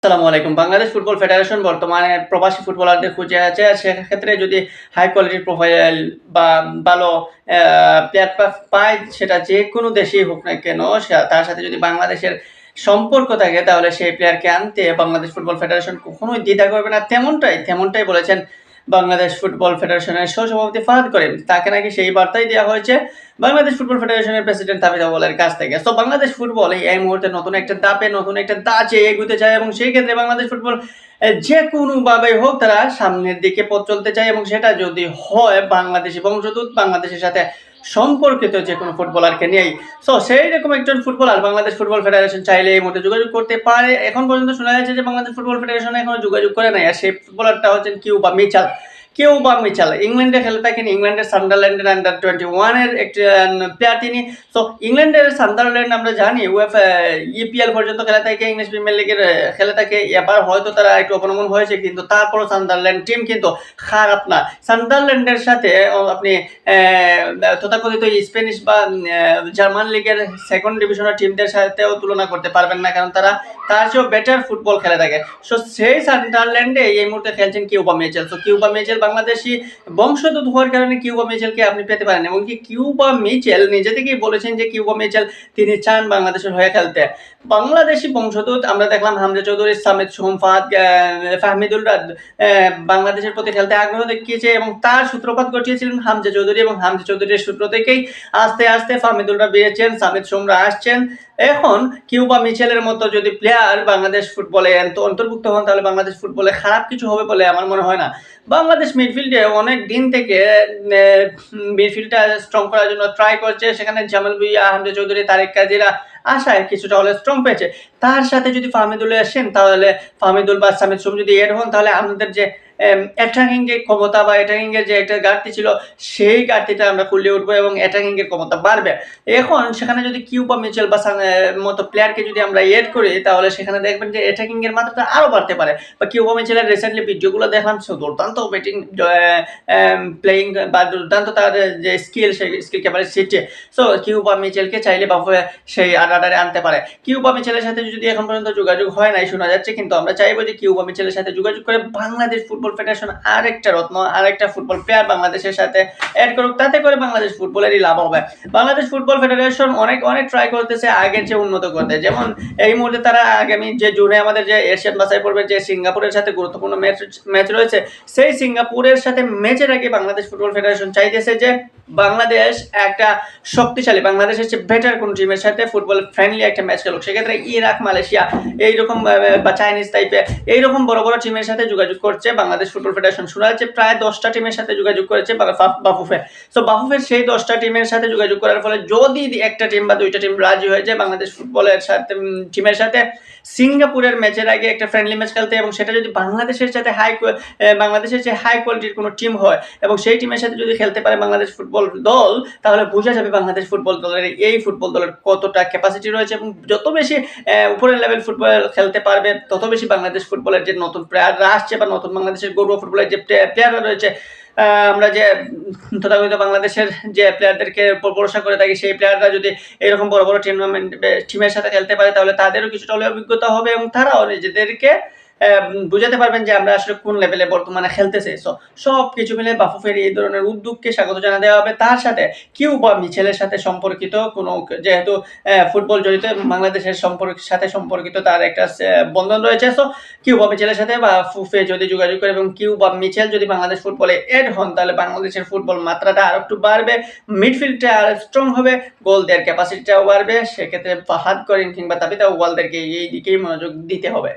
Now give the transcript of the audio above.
আসসালামু আলাইকুম। Bangladesh football federation বর্তমানে প্রবাসী ফুটবলারদের খুঁজে আছে। সেক্ষেত্রে যদি হাই কোয়ালিটির প্রোফাইল বা ভালো প্লেয়ার পায়, সেটা যেকোনো দেশেই হোক না কেন, তার সাথে যদি বাংলাদেশের সম্পর্ক থাকে, তাহলে সেই প্লেয়ারকে আনতে বাংলাদেশ ফুটবল ফেডারেশন কখনোই দ্বিধা করবে না। তেমনটাই বলেছেন বাংলাদেশ ফুটবল ফেডারেশনের সহসভাপতি ফাহাদ করিম। তাকে নাকি সেই বার্তাই দেওয়া হয়েছে বাংলাদেশ ফুটবল ফেডারেশনের প্রেসিডেন্ট তাবিদ আউয়ালের কাছ থেকে। তো বাংলাদেশ ফুটবল এই মুহূর্তে নতুন একটা ধাঁচে এগোতে চায়, এবং সেই ক্ষেত্রে বাংলাদেশ ফুটবল যে কোনোভাবে হোক তারা সামনের দিকে পথ চলতে চায়, এবং সেটা যদি হয় বাংলাদেশি বংশোদ্ভূত বাংলাদেশের সাথে সম্পর্কিত যে কোনো ফুটবলারকে নিয়েই। সো সেই রকম একজন ফুটবলার বাংলাদেশ ফুটবল ফেডারেশন চাইলে এই মুহূর্তে যোগাযোগ করতে পারে। এখন পর্যন্ত শোনা যাচ্ছে যে বাংলাদেশ ফুটবল ফেডারেশন এখনো যোগাযোগ করে নাই, আর সেই ফুটবলারটা হচ্ছেন কিউবা মিচেল। ইংল্যান্ডে খেলে থাকেন, ইংল্যান্ডের সান্ডারল্যান্ডের আন্ডার 21 এর একজন প্লেয়ার তিনি। তো ইংল্যান্ডের সান্ডারল্যান্ড আমরা জানি UEFA EPL পর্যন্ত খেলে থাকে, ইংলিশ প্রিমিয়ার লিগের খেলে থাকে। এবার হয়তো তারা একটু অবনমন হয়েছে, কিন্তু তারপরও সান্ডারল্যান্ড টিম কিন্তু খারাপ না। সান্ডারল্যান্ডের সাথে আপনি তথাকথিত স্প্যানিশ বা জার্মান লিগের সেকেন্ড ডিভিশনের টিমদের সাথেও তুলনা করতে পারবেন না, কারণ তারা তার চেয়েও বেটার ফুটবল খেলে থাকে। সো সেই সান্ডারল্যান্ডে এই মুহূর্তে খেলছেন কিউবা মিচেল। তো কিউবা মিচেল বাংলাদেশি বংশোদ্ভূত হওয়ার কারণে কিউবা মিচেলকে আপনি পেতে পারেন, এবং কি কিউবা মিচেল নিজে থেকেই বলেছেন যে কিউবা মিচেল তিনি চান বাংলাদেশের হয়ে খেলতে। বাংলাদেশি বংশোদ্ভূত আমরা দেখলাম হামজা চৌধুরী, সামিদ সোম, ফাহমিদুল রাদ বাংলাদেশের প্রতি খেলতে আগ্রহ দেখিয়েছে, এবং তার সূত্রপাত ঘটিয়েছিলেন হামজা চৌধুরী, এবং হামজা চৌধুরীর সূত্র থেকেই আস্তে আস্তে ফাহমিদুলরা বেরিয়েছেন, সামিদ সোমরা আসছেন। এখন কিউবা মিচেলের মতো যদি প্লেয়ার বাংলাদেশ ফুটবলে অন্তর্ভুক্ত হন, তাহলে বাংলাদেশ ফুটবলে খারাপ কিছু হবে বলে আমার মনে হয় না। বাংলাদেশ মিডফিল্ডে অনেক দিন থেকে মিডফিল্ডটা স্ট্রং করার জন্য ট্রাই করছে, সেখানে জামাল ভুঁইয়া, হামজা চৌধুরী, তারেক কাজীরা আশায় কিছুটা হলে স্ট্রং পেয়েছে। তার সাথে যদি ফাহমিদুল আসেন, তাহলে ফাহমিদুল বা সামিদ সোম যদি এড হন, তাহলে আমাদের যে অ্যাটাকিং এর ক্ষমতা বা অ্যাটাকিং এর যে একটা ঘাটতি ছিল, সেই ঘাটতিটা আমরা ফুলিয়ে উঠবো এবং অ্যাটাকিং এর ক্ষমতা বাড়বে। এখন সেখানে যদি কিউবা মিচেল বা মতো প্লেয়ারকে যদি আমরা এড করি, তাহলে সেখানে দেখবেন যে অ্যাটাকিং এর মাত্রাটা আরো বাড়তে পারে। বা কিউবা মিচেলের রিসেন্টলি ভিডিওগুলো দেখলাম, দুর্দান্ত ব্যাটিং প্লেয়িং বা দুর্দান্ত তার যে স্কিল, সেই স্কিল ক্যাপাসিটি। সো কিউবা মিচেলকে চাইলে বাফুফে সেই রাডারে আনতে পারে। কিউবা মিচেলের সাথে যদি এখন পর্যন্ত যোগাযোগ হয় নাই শোনা যাচ্ছে, কিন্তু আমরা চাইবো যে কিউবা মিচেলের সাথে যোগাযোগ করে বাংলাদেশ ফুটবল ফেডারেশন আরেকটা ফুটবল প্লেয়ার বাংলাদেশের সাথে অ্যাড করুক, তাতে করে বাংলাদেশ ফুটবলেরই লাভ হবে। বাংলাদেশ ফুটবল ফেডারেশন অনেক ট্রাই করতেছে আগের চেয়ে উন্নত করতে। যেমন এই মুহূর্তে তারা আগামী যে জুনে আমাদের যে এশিয়ান বাছাই পর্বে যে সিঙ্গাপুরের সাথে গুরুত্বপূর্ণ ম্যাচ রয়েছে, সেই সিঙ্গাপুরের সাথে ম্যাচের আগে বাংলাদেশ ফুটবল ফেডারেশন চাইতেছে যে বাংলাদেশ একটা শক্তিশালী, বাংলাদেশের চেয়ে বেটার কোন টিমের সাথে ফুটবল ফ্রেন্ডলি একটা ম্যাচ খেলুক। সেক্ষেত্রে ইরাক, মালয়েশিয়া এইরকম বা চাইনিজ টাইপের এইরকম বড় বড় টিমের সাথে যোগাযোগ করছে বাংলাদেশ ফুটবল ফেডারেশন। শোনা যাচ্ছে প্রায় 10টা টিমের সাথে যোগাযোগ করেছে বাফুফে। সো বাফুফের সেই 10টা টিমের সাথে যোগাযোগ করার ফলে যদি একটা টিম বা দুইটা টিম রাজি হয়ে যায় বাংলাদেশ ফুটবলের সাথে টিমের সাথে সিঙ্গাপুরের ম্যাচের আগে একটা ফ্রেন্ডলি ম্যাচ খেলতে, এবং সেটা যদি বাংলাদেশের সাথে বাংলাদেশের যে হাই কোয়ালিটির কোনো টিম হয়, এবং সেই টিমের সাথে যদি খেলতে পারে বাংলাদেশ ফুটবল দল, তাহলে বোঝা যাবে বাংলাদেশ ফুটবল দলের কতটা ক্যাপাসিটি রয়েছে, এবং যত বেশি উপরের লেভেল ফুটবল খেলতে পারবে, তত বেশি বাংলাদেশ ফুটবলের যে নতুন প্লেয়াররা আসছে বা নতুন বাংলাদেশের গৌরব ফুটবলের যে প্লেয়াররা রয়েছে, আমরা যে তথাকথিত বাংলাদেশের যে প্লেয়ারদেরকে ভরসা করে থাকি, সেই প্লেয়াররা যদি এরকম বড় বড় টিমের সাথে খেলতে পারে, তাহলে তাদেরও কিছুটা হলে অভিজ্ঞতা হবে, এবং তারাও নিজেদেরকে বুঝাতে পারবেন যে আমরা আসলে কোন লেভেলে বর্তমানে খেলতেছি। সব কিছু মিলে বাফুফের এই ধরনের উদ্যোগকে স্বাগত জানা দেওয়া হবে। তার সাথে কিউবা মিচেলের সাথে সম্পর্কিত কোনো, যেহেতু ফুটবল জড়িত বাংলাদেশের সাথে সম্পর্কিত তার একটা বন্ধন রয়েছে, সো কিউবা মিচেলের সাথে বাফুফে যদি যোগাযোগ করে এবং কিউবা মিচেল যদি বাংলাদেশ ফুটবলে এড হন, তাহলে বাংলাদেশের ফুটবল মাত্রাটা আর একটু বাড়বে, মিডফিল্ডটা আর স্ট্রং হবে, গোল দেওয়ার ক্যাপাসিটিটাও বাড়বে। সেক্ষেত্রে ফাহাদ করিম কিংবা তাবিদ আউয়ালদেরকে এই দিকেই মনোযোগ দিতে হবে।